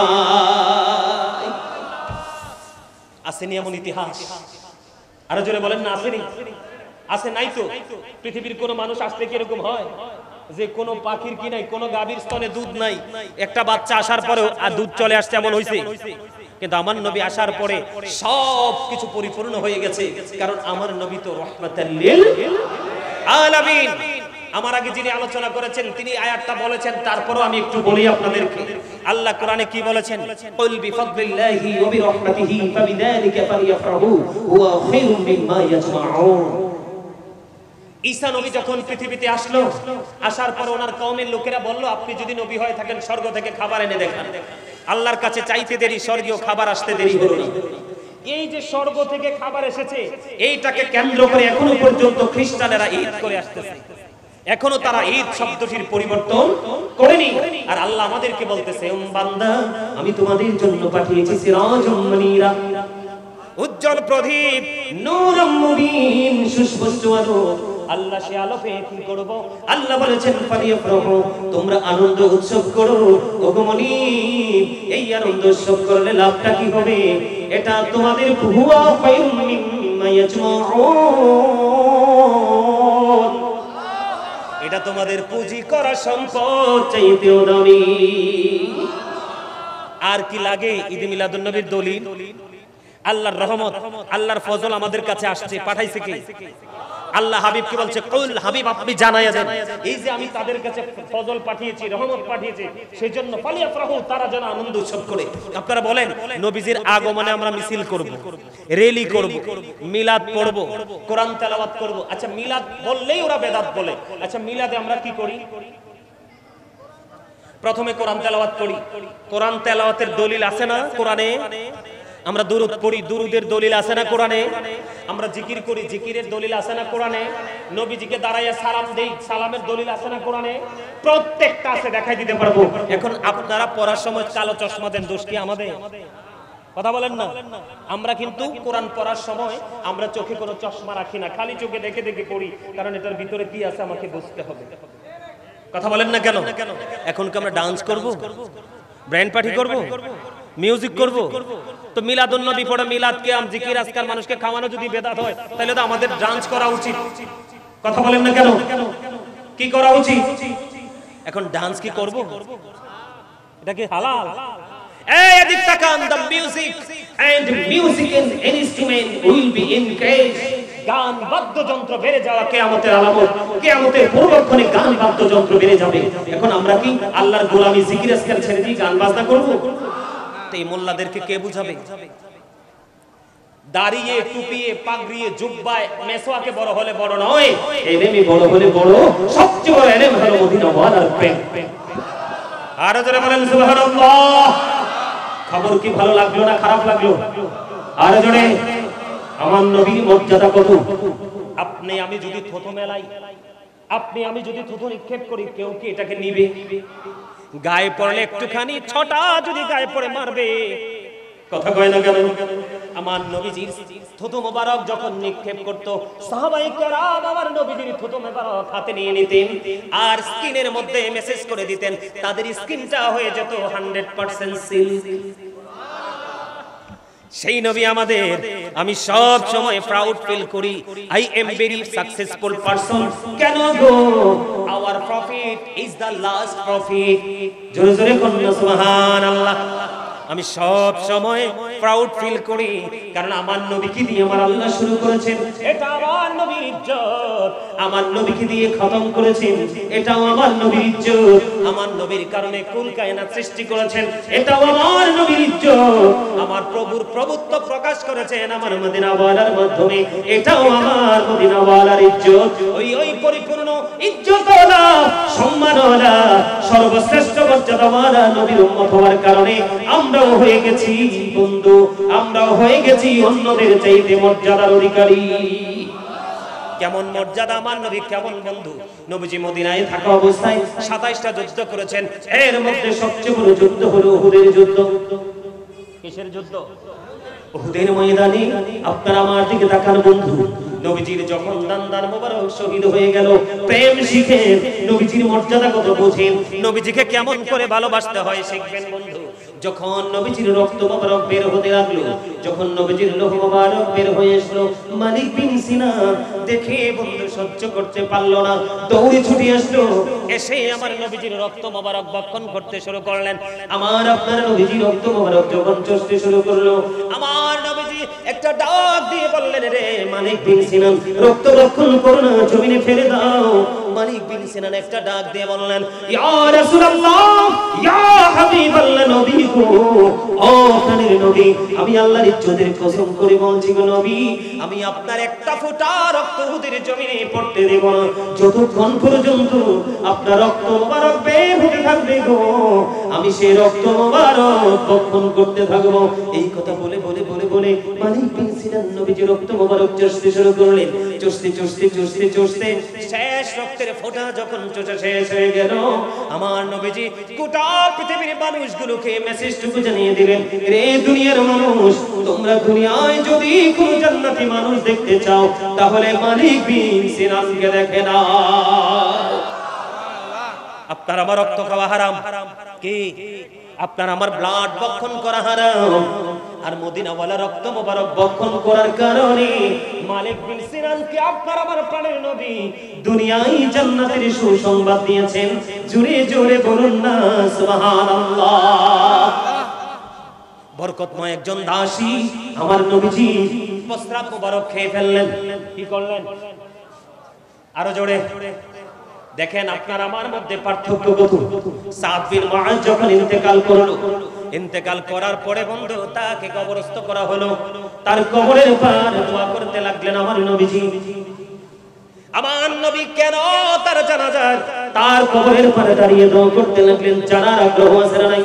আসেনি এমন ইতিহাস? আরো জোরে বলেন না, আসেনি? আছে নাই তো? পৃথিবীর কোন মানুষ আসলে কি এরকম হয় যে কোন পাখির কি নাই, কোন গাভীর স্তনে দুধ নাই, একটা বাচ্চা আসার পরেও আর দুধ চলে আসছে, এমন হইছে? কিন্তু আমার নবী আসার পরে সব কিছু পরিপূর্ণ হয়ে গেছে, কারণ আমার নবী তো রাহমাতাল লিল আলামিন। আমার আগে যিনি আলোচনা করেছেন তিনি আয়াতটা বলেছেন, তারপরও আমি একটু বলি আপনাদেরকে। আল্লাহ কোরআনে কি বলেছেন? কুল বিফাদলিল্লাহি ওয়া বিরহমাতিহি ফাবিযালিকা ফালইফরাহু হুয়া খায়রুম মিম্মা ইয়াজমাউন। ঈসা নবী যখন পৃথিবীতে আসলো, আসার পর ওনার কওমের লোকেরা বলল, আপনি যদি নবী হয়ে থাকেন স্বর্গ থেকে খাবার এনে দেখান। আল্লাহর কাছে চাইতে দেরি, স্বর্গীয় খাবার আসতে দেরি হলো না। এই যে স্বর্গ থেকে খাবার এসেছে, এইটাকে কেন্দ্র করে এখনো পর্যন্ত খ্রিস্টানেরা ঈদ করে আসতেছে। এখনো তারা ঈদ শব্দটির পরিবর্তন করেনি। আর আল্লাহ আমাদেরকে বলতেছে, বান্দা আমি তোমাদের জন্য পাঠিয়েছি সিরাজুম মুনীরা, উজ্জ্বল প্রদীপ, নূরুম মুবিন, সুস্পষ্ট আলো। আল্লাহ সে আলো পেয়ে কি করব? আল্লাহ বলেছেন ফালিয়াফরাহু, তোমরা আনন্দ উৎসব করো। ওগো মুনীব, এই আনন্দ উৎসব করলে লাভটা কি হবে? এটা তোমাদের হুয়া খায়রুম মিম্মা ইয়াজমাউন, এটা তোমাদের পুঁজি করা সম্পদ চাইতেও দামি। আর কি লাগে? ঈদ মিলাদুন নবীর দলিল, আল্লাহর রহমত, আল্লাহর ফজল আমাদের কাছে আসছে, পাঠাইছে কি? আল্লাহ হাবিবকে বলছে, কুল হাবিব আপনি জানায়া দেন, এই যে আমি তাদের কাছে ফজল পাঠিয়েছি, রহমত পাঠিয়েছি, সেজন্য ফালিয়াফরাহু, তারা যেন আনন্দ উৎসব করে। আপনারা বলেন, নবীজির আগমনে আমরা মিছিল করব, র্যালি করব, মিলাদ পড়ব, কোরআন তেলাওয়াত করব। আচ্ছা, মিলাদ বললেই ওরা বেদাত বলে। আচ্ছা, মিলাদে আমরা কি করি? প্রথমে কোরআন তেলাওয়াত করি। কোরআন তেলাওয়াতের দলিল আছে না কোরআনে? আমরা দুরূদ পড়ি, দুরূদের দলিল আছে না কোরআনে? আমরা জিকির করি, জিকিরের দলিল আছে না কোরআনে? নবীজিকে দাঁড়াইয়া সালাম দেই, সালামের দলিল আছে না কোরআনে? প্রত্যেকটা আছে, দেখাই দিতে পারবো। এখন আপনারা পড়ার সময় কালো চশমা দেন, দোষ কি আমাদের? কথা বলেন না। আমরা কিন্তু কোরআন পড়ার সময় আমরা চোখে কোনো চশমা রাখি না, খালি চোখে দেখে দেখে পড়ি, কারণ এটার ভিতরে কি আছে আমাকে বুঝতে হবে। কথা বলেন না কেন? এখন কি আমরা ডান্স করব, ব্র্যান্ড পার্টি করব, মিউজিক করব? তো মিলাদুন নবী পড়ে, মিলাদ কিয়াম, জিকির আজকার মানুষকে খাওয়ানো যদি বেদাত হয়, তাহলে তো আমাদের ডান্স করা উচিত। কথা বলেন না কেন? কি করা উচিত? এখন ডান্স কি করব? এটা কি হালাল? এই এদিক তাকান, the music and music instrument will be encouraged. গান বাদ্যযন্ত্র বেড়ে যাওয়া কিয়ামতের আলামত, কিয়ামতের পূর্বক্ষণে গান বাদ্যযন্ত্র বেড়ে যাবে। এখন আমরা কি আল্লাহর গোলামি, জিকির আজকার ছেড়ে দিয়ে গান বাজনা করব? তো এই মোল্লাদেরকে কে বুঝাবে? দাঁড়িয়ে, টুপিয়ে, পাগড়িয়ে, জুব্বায়, মেসওয়াকে বড় হলে বড় নয়, এলেমে বড় হলে বড়। সবচেয়ে বড় এলেম হলো মদিনা ওয়ালার প্রেম। আর যারা বলেন সুবহানাল্লাহ। খবর কি ভালো লাগলো না খারাপ লাগলো? আর জোরে, আমার নবীর মর্যাদা কত! আপনি আমি যদি থুতু মেলাই, আপনি আমি যদি থুতু নিক্ষেপ করি, কেউ কি এটাকে নিবে? গায়ে পড়লে একটুখানি ছটা যদি গায়ে পড়ে মারবে, কথা কয় না কেন? আমার নবীজির থুতু মোবারক যখন নিক্ষেপ করত, সাহাবায়ে কেরাম আমার নবীজির থুতু মোবারক হাতে নিয়ে নিতেন আর স্কিনের মধ্যে মেসেজ করে দিতেন, তাদের স্কিনটা হয়ে যেত 100% সিল্ক। সেই নবী আমাদের, আমি সব সময় প্রাউড ফিল করি, I am very successful person. কেন গো? Our profit is the last profit. জোরে জোরে বলুন সুবহানাল্লাহ। আমি সব সময় প্রাউড ফিল করি, কারণ আমার নবীকে দিয়ে আমার আল্লাহ শুরু করেছেন, এটা আমার নবীর ইজ্জত। আমার নবীকে দিয়ে খতম করেছেন, এটাও আমার নবীর ইজ্জত। আমার নবীর কারণে কুল কায়নাত সৃষ্টি করেছেন, এটাও আমার নবীর ইজ্জত। আমার প্রভুর প্রভুত্ব প্রকাশ করেছেন আমার মদিনা ওয়ালার মাধ্যমে, এটাও আমার মদিনা ওয়ালার ইজ্জত। ওই পরিপূর্ণ ইজ্জতওয়ালা, সম্মানওয়ালা, সর্বশ্রেষ্ঠ মর্যাদাওয়ালা নবীর উম্মত হওয়ার কারণে আমরাও হয়ে গেছি বন্ধু, আমরাও হয়ে গেছি অন্যদের চাইতে মর্যাদার অধিকারী। কেমন মর্যাদা আমার নবী, কেমন বন্ধু! নবীজি মদিনায় থাকা অবস্থায় 27টা যুদ্ধ করেছেন, এর মধ্যে সবচেয়ে বড় যুদ্ধ হলো উহুদের যুদ্ধ। কিসের যুদ্ধ? উহুদের ময়দানে আপনারা আমার দিকে তাকান বন্ধু, নবীজির যখন দান্দার মোবারক শহীদ হয়ে গেল, প্রেম শিখেন, নবীজির মর্যাদা কত বোঝেন, নবীজিকে কেমন করে ভালোবাসতে হয় শিখবেন বন্ধু। যখন নবীজির রক্ত মোবারক বের হতে লাগলো, যখন নবীজির লোহ মোবারক বের হয়ে আসলো, মালিক বিন সিনান দেখে বন্ধু সহ্য করতে পারলো না, দৌড়ে ছুটে আসলো, এসে আমার নবীজির রক্ত মোবারক ভক্ষণ করতে শুরু করলেন। আমার আপনার নবীজির রক্ত মোবারক যখন চষতে শুরু করলো, আমার নবীজি একটা ডাক দিয়ে বললেন, রে মালিক বিন সিনান, রক্ত ভক্ষণ করো না, জমিনে ফেলে দাও। মালিক বিন সিনান একটা ডাক দিয়ে বললেন, ইয়া রাসূলুল্লাহ, ইয়া হাবিবাল্লাহ, নবী গো, ও প্রাণের নবী, আমি আল্লাহর ইজ্জতের কসম করে বলছি গো নবী, আমি আপনার একটা ফোঁটা রক্ত উহুদের জমিনে পড়তে দেব না, যতক্ষণ পর্যন্ত আপনার রক্ত মোবারক বের হতে থাকবে গো, আমি সেই রক্ত মোবারক ভক্ষণ করতে থাকবো। এই কথা বলে বলে বলে বলে মালিক বিন সিনান নবীজির রক্ত মোবারক চষতে শুরু করলেন। চষতে চষতে চষতে চষতে শেষ রক্তের ফোঁটা যখন চষা শেষ হয়ে গেল, আমার নবীজি গোটা পৃথিবীর মানুষগুলোকে মেসেজটুকু জানিয়ে দিলেন, রে দুনিয়ার মানুষ, তোমরা দুনিয়ায় যদি কোন জান্নাতি মানুষ দেখতে চাও, তাহলে মালিক বিন সিনানকে দেখে না। আপনার আমার রক্ত খাওয়া হারাম, কি আপনার আমার ব্লাড ভক্ষণ করা হারাম, আর মদিনাওয়ালা রক্ত মোবারক ভক্ষণ করার কারণে মালিক বিন সিনানকে আপনার আমার প্রাণের নবী দুনিয়ায় জান্নাতের সুসংবাদ দিয়েছেন। জোরে জোরে বলুন না সুবহানাল্লাহ। বরকতময় একজন দাসী আমার নবীজি প্রস্রাব মোবারক খেয়ে ফেললেন, কি করলেন? আরো জোরে দেখেন, আপনার আমার মধ্যে পার্থক্য কত। সাদ বিন মুআয যখন ইন্তেকাল করলো, ইন্তেকাল করার পরে বন্ধু তাকে কবরস্থ করা হলো, তার কবরের পাশে দোয়া করতে লাগলেন আমার নবীজি। আমার নবী কেন তার জানাজার তার কবরের পাশে দাঁড়িয়ে দোয়া করতে লাগলেন? জানার আগ্রহ আছে না নাই?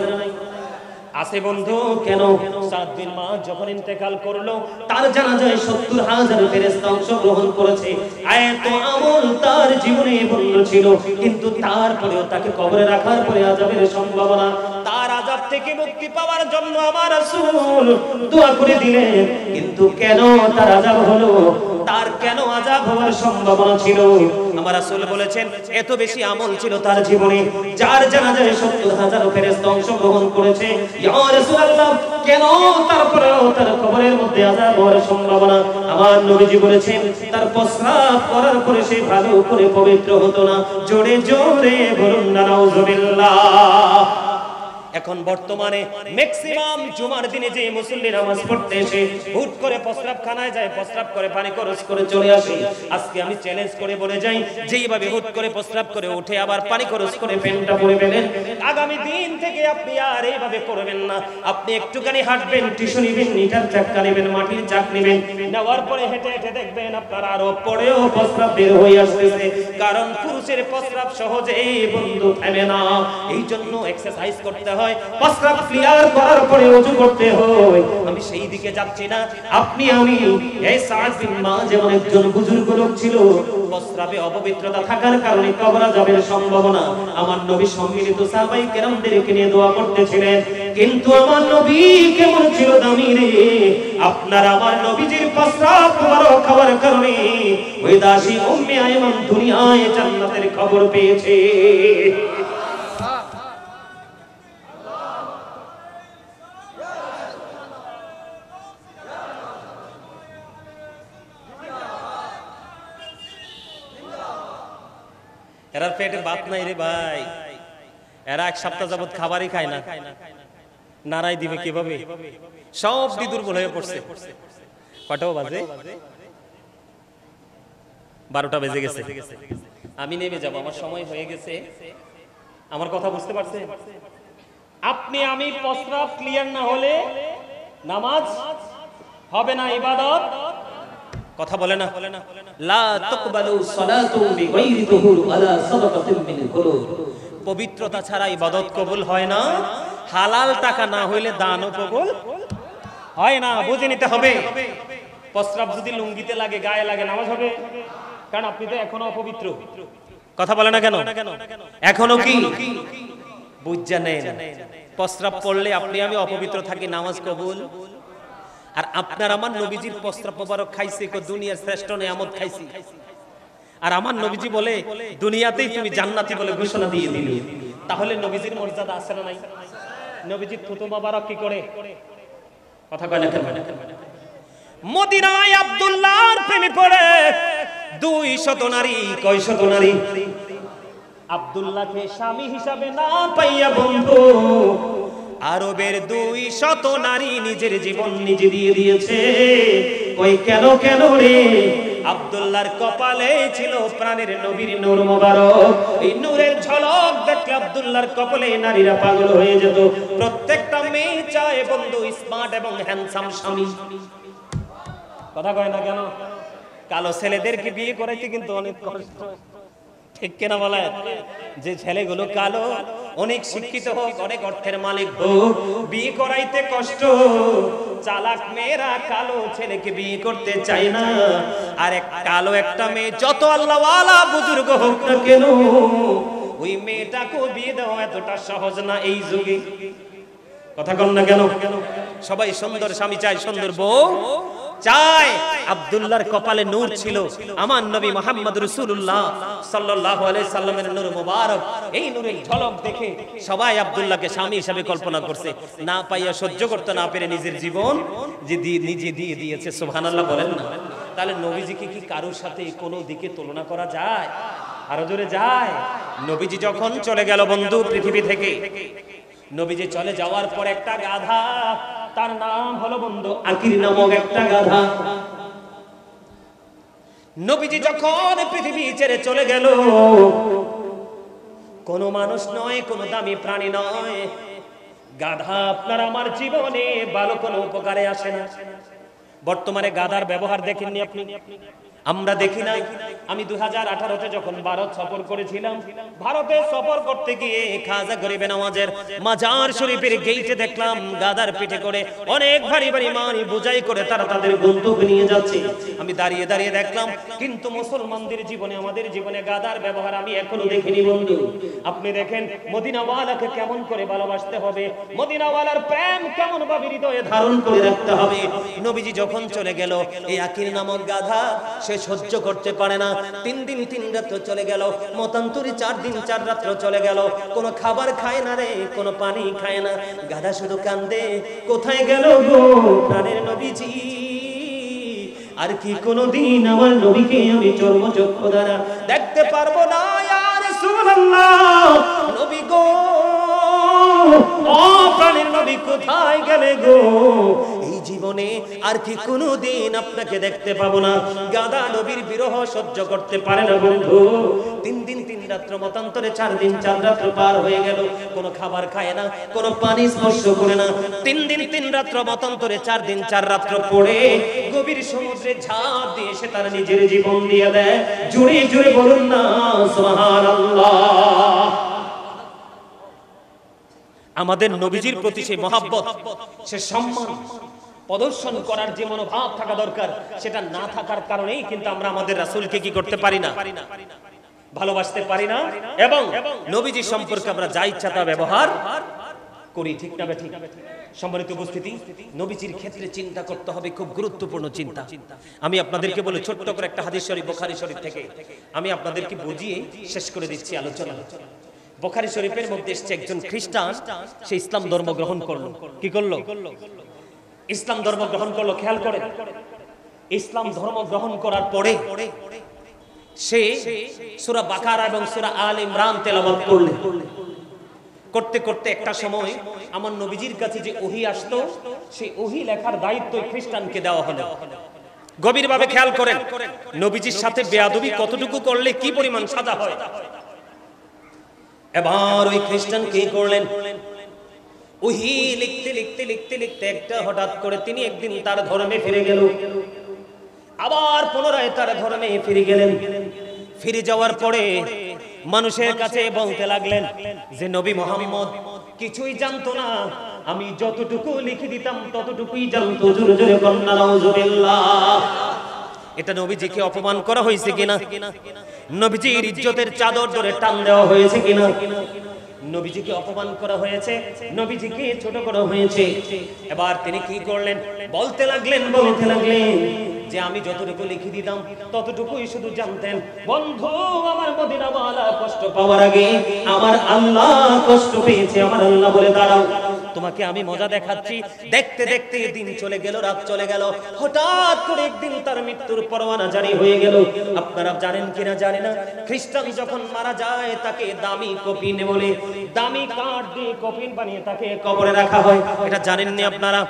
আছে বন্ধু। কেন? সাদ বিন মুআয যখন ইন্তেকাল করলো, তার জানাজায় ৭০,০০০ ফেরেশতা অংশগ্রহণ করেছে। এত আমল তার জীবনে বন্ধ ছিল, কিন্তু তারপরেও তাকে কবরে রাখার পরে আযাবের সম্ভাবনা, তার আযাব থেকে মুক্তি পাওয়ার জন্য আমার রাসূল দোয়া করে দিলেন। কিন্তু কেন তার আযাব হলো? তার কেন আযাব হওয়ার সম্ভাবনা ছিল? আমার রাসূল বলেছেন, এত বেশি আমল ছিল তার জীবনে, যার জানাজায় ৭০,০০০ ফেরেশতা অংশগ্রহণ করেছে। ইয়া রাসূলুল্লাহ, কেন তারপরেও তার কবরের মধ্যে আযাব হওয়ার সম্ভাবনা? আমার নবীজি বলেছেন, তার প্রস্রাব করার পরে সে ভালো করে পবিত্র হতো না। জোরে জোরে বলুন না নাউযুবিল্লাহ। এখন বর্তমানে ম্যাক্সিমাম জুমার দিনে যে মুসল্লি নামাজ পড়তে এসে হুট করে প্রস্রাবখানায় যায়, প্রস্রাব করে পানি খরচ করে চলে আসে। আজকে আমি চ্যালেঞ্জ করে বলে যাই, যেইভাবে হুট করে প্রস্রাব করে উঠে আবার পানি খরচ করে পেনটা পরে ফেলেন, আগামী দিন থেকে আপনি আর এইভাবে করবেন না। আপনি একটুখানি হাঁটবেন, টিস্যু নিবেন, ইটার চাক্কা নেবেন, মাটির চাক নেবেন, নেওয়ার পরে হেঁটে হেঁটে দেখবেন আপনার আরো পরেও প্রস্রাব বের হয়ে আসতেছে। কারণ পুরুষের প্রস্রাব সহজেই বন্ধু থেমে না, এই জন্য এক্সারসাইজ করতে হয়, প্রস্রাব ক্লিয়ার করার পরে ওযু করতে হয়। আমি সেই দিকে যাচ্ছি না। আপনি আমি এই সাদ বিন মুআয যেমন একজন বুজুর্গ লোক ছিল, প্রস্রাবে অপবিত্রতা থাকার কারণে কবর আযাবের সম্ভাবনা, আমার নবী সম্মিলিত সাহাবায়ে কেরামদেরকে নিয়ে দোয়া করতেছিলেন। কিন্তু আমার নবী কেমন ছিল দামি রে! আপনার আমার নবীজির প্রস্রাব মুবারক খাওয়ার কারণে ওই দাসী উম্মে আইমান দুনিয়ায় জান্নাতের খবর পেয়েছে। এরার পেটে ভাত নাই রে ভাই, এরা এক সপ্তাহ যাবত খাবারই খায় না। নারাই দিবে কিভাবে? সব দুর্বল হয়ে পড়ছে। কটাও বাজে? 12টা বেজে গেছে। আমি নেমে যাব, আমার সময় হয়ে গেছে। আমার কথা বুঝতে পারছেন? আপনি আমি প্রস্রাব ক্লিয়ার না হলে নামাজ হবে না, ইবাদত কথা বলে না। লা তাকবালু সালাতু বিগাইরি তুহুর আলা সাদাকাতিন মিন কুলুব। পবিত্রতা ছাড়া ইবাদত কবুল হয় না। হালাল টাকা না হইলে দানও কবুল হয় না। বুঝে নিতে হবে। প্রস্রাব যদি লুঙ্গিতে লাগে, গায়ে লাগে, নামাজ হবে? কারণ আপনি তো এখনো অপবিত্র। কথা বলে না কেন? এখনো কি বুঝা নেন? প্রস্রাব পড়লে আপনি আমি অপবিত্র থাকি, নামাজ কবুল। আর আপনার আমার নবীজির প্রস্রাব মোবারক খাইছে, কো দুনিয়ার শ্রেষ্ঠ নিয়ামত খাইছি। আর আমার নবীজি বলে দুনিয়াতেই তুমি জান্নাতি বলে ঘোষণা দিয়ে দিলে। তাহলে নবীজির মর্যাদা আছে না নাই? নবীজির থুতু মোবারক কি করে? কথা কয় না কেন? মদিনায় আব্দুল্লাহর প্রেমে পড়ে 200 নারী, কয়শত নারী আব্দুল্লাহকে স্বামী হিসাবে না পাইয়া বন্ধু আরবের 200 নারী নিজের জীবন নিজে দিয়ে দিয়েছে। কই কেন কেন রে? আব্দুল্লাহর কপালে ছিল প্রাণের নবীর নূর মোবারক। এই নূরের ঝলক দেখলে আব্দুল্লাহর কপালে নারীরা পাগল হয়ে যেত। প্রত্যেকটা মেয়ে চায় বন্ধু স্মার্ট এবং হ্যান্ডসাম স্বামী। কথা কয় না কেন? কালো ছেলেদেরকে বিয়ে করাইতে কিন্তু অনেক কষ্ট, ঠিক কিনা বলে? যে ছেলেগুলো কালো, অনেক শিক্ষিত হোক, অনেক অর্থের মালিক হোক, বিয়ে করাইতে কষ্ট। চালাক মেয়েরা কালো ছেলেকে বিয়ে করতে চায় না। আর এক কালো একটা মেয়ে যত আল্লাহওয়ালা বুজুর্গ হোক না কেন, ওই মেয়েটাকে বিয়ে দেওয়া এতটা সহজ না এই যুগে। কথা কন না কেন? সবাই সুন্দর স্বামী চায়, সুন্দর বউ চায়। আব্দুল্লাহর কপালে নূর ছিল, আমার নবী মুহাম্মদ রাসূলুল্লাহ সাল্লাল্লাহু আলাইহি সাল্লামের নূর মোবারক। এই নূরের ঝলক দেখে সবাই আব্দুল্লাহকে স্বামী হিসেবে কল্পনা করছে। না পাইয়া সহ্য করতে না পেরে নিজের জীবন যে নিজে দিয়ে দিয়েছে। সুবহানাল্লাহ বলেন না? তাহলে নবীজিকে কি কারোর সাথে কোনো দিকে তুলনা করা যায়? আরো জোরে যায়? নবীজি যখন চলে গেল বন্ধু পৃথিবী থেকে, নবীজি চলে যাওয়ার পর একটা গাধা, তার নাম হলো বন্ধু আকির নামক একটা গাধা। নবীজি যখন পৃথিবী ছেড়ে চলে গেল, কোন মানুষ নয়, কোন দামি প্রাণী নয়, গাধা আপনার আমার জীবনে ভালো কোনো উপকারে আসে না। বর্তমানে গাধার ব্যবহার দেখেননি আপনি? আমরা দেখি না? আমি 2018-তে যখন ভারত সফর করেছিলাম, ভারতে সফর করতে গিয়ে খাজা গরিবে নওয়াজের মাজার শরীফের গেইটে দেখলাম গাদার পিঠে করে অনেক ভারী ভারী মানি বোঝাই করে তারা তাদের গন্তব্যে নিয়ে যাচ্ছে। আমি দাঁড়িয়ে দাঁড়িয়ে দেখলাম, কিন্তু মুসলমানদের জীবনে, আমাদের জীবনে গাদার ব্যবহার আমি এখনো দেখিনি বন্ধু। আপনি দেখেন মদিনাওয়ালাকে কেমন করে ভালোবাসতে হবে, মদিনাওয়ালার প্রেম কেমন ভাবে হৃদয়ে ধারণ করে রাখতে হবে। নবীজি যখন চলে গেল, এই আকির নামক গাধা সে সহ্য করতে পারে না। 3 দিন 3 রাত চলে গেল, মতান্তরে 4 দিন 4 রাত চলে গেল, কোনো খাবার খায় না রে, কোনো পানি খায় না। গাধা শুধু কান্দে, কোথায় গেল গো প্রাণের নবীজি? আর কি কোনদিন আমার নবীকে আমি চর্মচক্ষু দ্বারা দেখতে পারবো না? ইয়া রাসূলুল্লাহ, নবী গো, ও প্রাণের নবী কোথায় গেলে গো? এই জীবনে আর কি কোনদিন আপনাকে দেখতে পাবো না। গাধা নবীর বিরহ সহ্য করতে পারে না বন্ধু। 3 দিন 3 রাত্র মতান্তরে 4 দিন 4 রাত্র পার হয়ে গেল, কোনো খাবার খায় না, কোনো পানি স্পর্শ করে না। 3 দিন 3 রাত্র মতান্তরে 4 দিন 4 রাত্র পড়ে গভীর সমুদ্রে ঝাঁপ দিয়ে সে তার নিজের জীবন দিয়ে দেয়। জুড়ে জুড়ে বলুন না সুবহানাল্লাহ। আমাদের নবীজির প্রতি সেই মহাব্বত, সে সম্মান প্রদর্শন করার যে মনোভাব থাকা দরকার, সেটা না থাকার কারণেই কিন্তু আমরা আমাদের রাসূলকে কি করতে পারি না, ভালোবাসতে পারি না, এবং নবীজি সম্পর্কে আমরা যা ইচ্ছা তা ব্যবহার করি। ঠিক না ঠিক? সম্মানিত উপস্থিতি, নবীজির ক্ষেত্রে চিন্তা করতে হবে, খুব গুরুত্বপূর্ণ চিন্তা। আমি আপনাদেরকে বলে ছোট্ট করে একটা হাদিস শরীফ, বুখারী শরীফ থেকে আমি আপনাদেরকে বুঝিয়ে শেষ করে দিচ্ছি আলোচনা। বুখারী শরীফের মধ্যে এসেছে, একজন খ্রিস্টান সে ইসলাম ধর্ম গ্রহণ করলো। কি করলো? ইসলাম ধর্ম গ্রহণ করলো। খেয়াল করেন, ইসলাম ধর্ম গ্রহণ করার পরে সে সূরা বাকারা এবং সূরা আলে ইমরান তেলাওয়াত করলেন। করতে করতে একটা সময় আমার নবীজির কাছে যে ওহী আসতো, সেই ওহী লেখার দায়িত্ব খ্রিস্টানকে দেওয়া হলো। গভীরভাবে খেয়াল করেন, নবীজির সাথে বেয়াদবি কতটুকু করলে কি পরিমাণ সাজা হয়। এবার ওই খ্রিস্টান কি করলেন? ওহী লিখতে লিখতে লিখতে লিখতে একটা হঠাৎ করে তিনি একদিন তার ধর্মে ফিরে গেল। আবার পুনরায় তার ধর্মে ফিরে গেলেন। ফিরে যাওয়ার পরে মানুষের কাছে বলতে লাগলেন যে নবী মুহাম্মদ কিছুই জানতো না, আমি যতটুকু লিখে দিতাম ততটুকুই জানতো। জোরে জোরে বলুন নাউযুবিল্লাহ। এটা নবীজিকে অপমান করা হয়েছে কিনা? নবীজির ইজ্জতের চাদর ধরে টান দেওয়া হয়েছে কিনা? নবীজিকে অপমান করা হয়েছে, নবীজিকে ছোট করা হয়েছে। এবার তিনি কি করলেন? বলতে লাগলেন যে আমি যতটুকু লিখে দিতাম ততটুকুই শুধু জানতেন। বন্ধু, আমার মদিনাওয়ালা কষ্ট পাওয়ার আগে আমার আল্লাহ কষ্ট পেয়েছে। আমার আল্লাহ বলে, দাঁড়াও, তোমাকে আমি মজা দেখাচ্ছি। দেখতে দেখতে দিন চলে গেল, রাত চলে গেল। হঠাৎ করে একদিন তার মৃত্যুর পরোয়ানা জারি হয়ে গেল। আপনারা জানেন কিনা জানি না, খ্রিস্টান যখন মারা যায় তাকে দামি কফিন বলে, দামি কাঠ দিয়ে কফিন বানিয়ে তাকে কবরে রাখা হয়। এটা জানেননি আপনারা?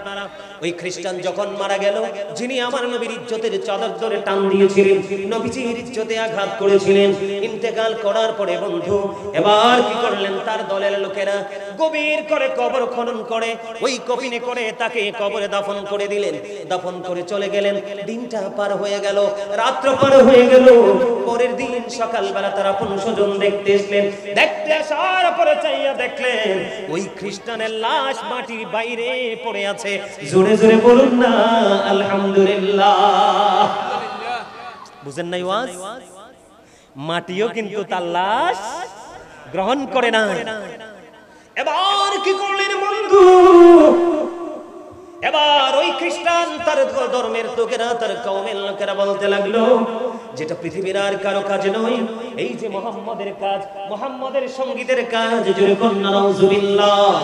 ওই খ্রিস্টান যখন মারা গেল, যিনি আমার নবীর ইজ্জতের চাদর ধরে টান দিয়েছিলেন, নবীজির ইজ্জতে আঘাত করেছিলেন, ইন্তেকাল করার পরে বন্ধু এবার কি করলেন? তার দলের লোকেরা গভীর করে কবর খনন করে ওই কফিনে করে তাকে কবরে দাফন করে দিলেন। দাফন করে চলে গেলেন। দিনটা পার হয়ে গেল, রাত্র পার হয়ে গেল। পরের দিন সকালবেলা তারা আপন স্বজন দেখতে এসলেন। দেখতে আসার পরে চাইয়া দেখলেন ওই খ্রিস্টানের লাশ মাটির বাইরে পড়ে আছে। জোরে জোরে বলুন না আলহামদুলিল্লাহ। বুঝেন নাই ওয়াজ? মাটিও কিন্তু তার লাশ গ্রহণ করে না। এবার কি করলেন বন্ধু? এবার ওই খ্রিস্টান তার ধর্মের লোকেরা, তার কওমের লোকেরা বলতে লাগলো, যেটা পৃথিবীর আর কারো কাজ নয়, এই যে মুহাম্মাদের কাজ, মুহাম্মাদের সঙ্গীদের কাজ। জোরে কন্যা নাউজুবিল্লাহ।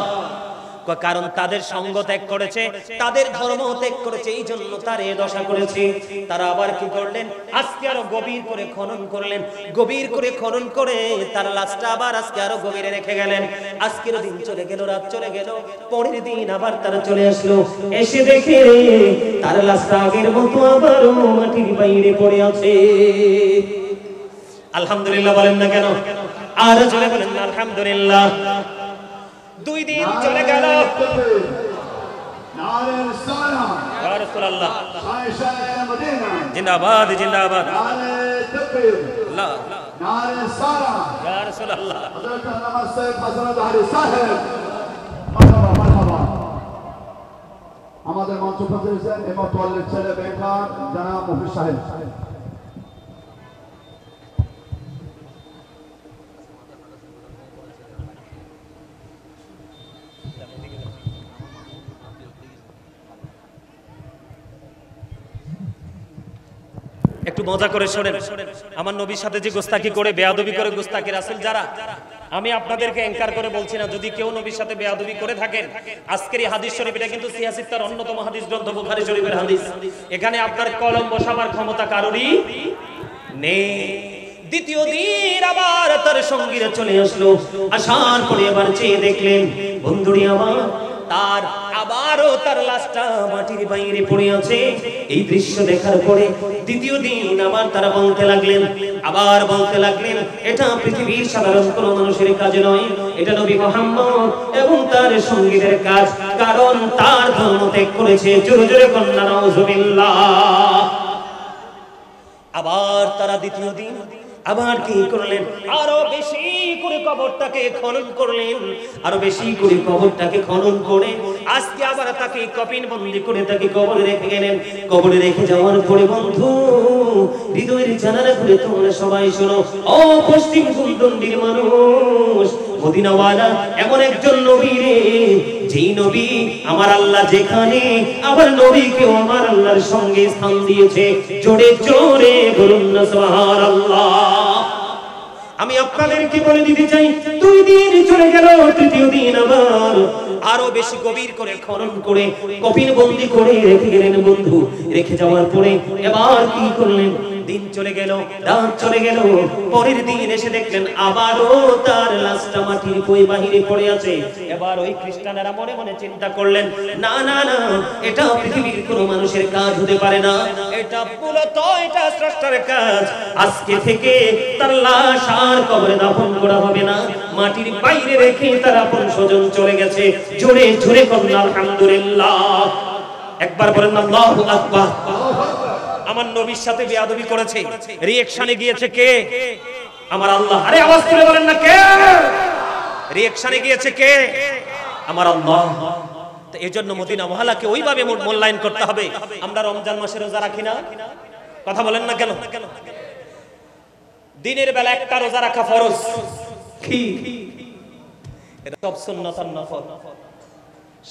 কারণ তাদের সঙ্গ ত্যাগ করেছে, তাদের ধর্ম ত্যাগ করেছে, এই জন্য তার এই দশা করেছে। তারা আবার কি করলেন? আজকে আরো গভীর করে খনন করলেন। গভীর করে খনন করে তার লাশটা আবার আজকে আরো গভীরে রেখে গেলেন। আজকের দিন চলে গেল, রাত চলে গেল। পরের দিন আবার তারা চলে আসলো। এসে দেখে তার লাশটা আগের মতো আবারও মাটির বাইরে পড়ে আছে। আলহামদুলিল্লাহ বলেন না কেন? আর জোরে বলেন না আলহামদুলিল্লাহ। 2 দিন চলে গেল। নারে সালাম, ইয়া রাসূলুল্লাহ, আয়েশা মদিনা জিন্দাবাদ জিন্দাবাদ। নারে তাকবীর, আল্লাহ, নারে সালাম, ইয়া রাসূলুল্লাহ। হযরত আল্লামা সৈয়দ হাসান আলী সাহেব, মারহাবা মারহাবা। আমাদের মঞ্চ প্রতিনিধি এমত ওয়ালির ছেলে বেকার জনাব মুফতি সাহেব। একটু মজা করে শোনেন, আমার নবীর সাথে যে গোস্তাকি করে, বেয়াদবি করে, গোস্তাকি রাসূল যারা, আমি আপনাদেরকে এনকার করে বলছি না, যদি কেউ নবীর সাথে বেয়াদবি করে থাকেন, আজকের এই হাদিস শরীফ, এটা কিন্তু সিয়াহ সিত্তার অন্যতম হাদিস গ্রন্থ বুখারী শরীফের হাদিস। এখানে আপনার কলম বসাবার ক্ষমতা কারোরই নেই। দ্বিতীয় দিন আবার তার সঙ্গীরা চলে আসলো। আসার পরে এবার চেয়ে দেখলেন, বন্ধুরি আমার, তার আবারও তার লাশটা মাটির বাইরে পড়ে আছে। এই দৃশ্য দেখার পরে দ্বিতীয় দিন আবার তারা বলতে লাগলেন, এটা পৃথিবীর সাধারণ কোনো মানুষের কাজ নয়, এটা নবী মুহাম্মদ এবং তার সঙ্গীদের কাজ, কারণ তার ধর্ম ত্যাগ করেছে। জোরে জোরে কন্যা নাউজুবিল্লাহ। আবার তারা দ্বিতীয় দিন আবার কি করলেন? আরো বেশি করে কবরটাকে খনন করলেন, আরো বেশি করে কবরটাকে খনন করে আজকে আবার তাকে কফিন বন্দি করে তাকে কবরে রেখে গেলেন। কবরে রেখে যাওয়ার পরে বন্ধু, হৃদয়ের জানালা খুলে তোমরা সবাই শোনো, ও পশ্চিম কুলদন্ডির মানুষ, মদিনাওয়ালা এমন একজন নবী রে, যেই নবী আমার আল্লাহ যেখানে, আমার নবীকেও আমার আল্লাহর সঙ্গে স্থান দিয়েছে। জোরে জোরে বলুন না সুবহানাল্লাহ। আমি আপনাদেরকে বলে দিতে চাই, 2 দিন চলে গেল, তৃতীয় দিন আবার আরো বেশি গভীর করে খনন করে কফিন বন্দি করে রেখে গেলেন বন্ধু। রেখে যাওয়ার পরে এবার কি করলেন? দিন চলে গেল, রাত চলে গেল। পরের দিন এসে দেখলেন আবারও তার লাশটা মাটির বাহিরে পড়ে আছে। এবার ওই খ্রিস্টানেরা মনে মনে চিন্তা করলেন, না না না, এটা পৃথিবীর কোনো মানুষের কাজ হতে পারে না, এটা মূলত এটা স্রষ্টার কাজ। আজকে থেকে তার লাশ আর কবরে দাফন করা হবে না, মাটির বাইরে রেখে তার আপন স্বজন চলে গেছে। জোরে জোরে কন্যা আলহামদুলিল্লাহ। একবার বলেন আল্লাহু আকবার। আমার নবীর সাথে বেয়াদবি করেছে, রিঅ্যাকশনে গিয়েছে কে? আমার আল্লাহ। আরে আওয়াজ করে বলেন না, কে রিঅ্যাকশনে গিয়েছে? কে? আমার আল্লাহ। তো এজন্য মদিনা মহল্লাকে ওইভাবে মূল্যায়ন করতে হবে। আমরা রমজান মাসে রোজা রাখি না, কথা বলেন না কেন? দিনের বেলা একটা রোজা রাখা ফরজ। কি এটা সব সুন্নাত আর নফল।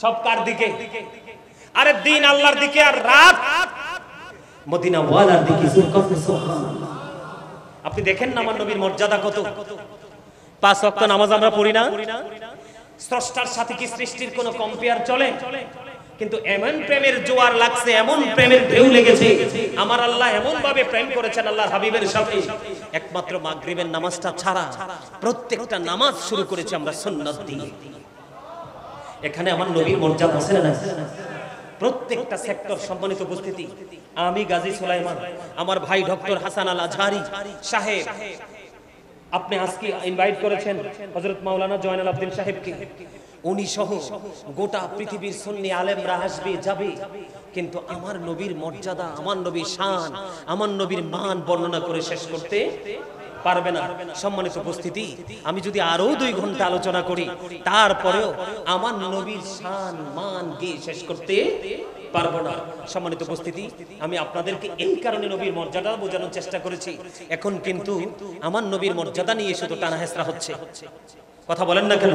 সব কার দিকে? আরে দিন আল্লাহর দিকে, আর রাত মদিনা ওয়ালার দিকে। সুবহানাল্লাহ। আপনি দেখেন না আমার নবীর মর্যাদা কত। 5 ওয়াক্ত নামাজ আমরা পড়ি না, স্রষ্টার সাথে কি সৃষ্টির কোনো কম্পেয়ার চলে? কিন্তু এমন প্রেমের জোয়ার লাগছে, এমন প্রেমের ঢেউ লেগেছে, আমার আল্লাহ এমন ভাবে প্রেম করেছেন আল্লাহর হাবিবের সাথে, একমাত্র মাগরিবের নামাজটা ছাড়া প্রত্যেকটা নামাজ শুরু করেছে আমরা সুন্নাত দিয়ে। এখানে আমার নবীর মর্যাদা আছে না? প্রত্যেকটা সেক্টর। সম্মানিত উপস্থিতি, আমি গাজী সুলাইমান, আমার ভাই ডক্টর হাসান আল আজহারি সাহেব, আপনি আজকে ইনভাইট করেছেন হযরত মাওলানা জয়নাল আবদিন সাহেবকে, উনি সহ গোটা পৃথিবীর সুন্নি আলেমরা আসবে যাবে, কিন্তু আমার নবীর মর্যাদা, আমার নবীর শান, আমার নবীর মান বর্ণনা করে শেষ করতে পারবে না। সম্মানিত উপস্থিতি, আমি যদি আরো 2 ঘন্টা আলোচনা করি তারপরেও আমার নবীর শান মান গিয়ে শেষ করতে পারবো না। সম্মানিত উপস্থিতি, আমি আপনাদেরকে এই কারণে নবীর মর্যাদা বোঝানোর চেষ্টা করেছি। এখন কিন্তু আমার নবীর মর্যাদা নিয়ে শুধু টানা হেসরা হচ্ছে, কথা বলেন না কেন?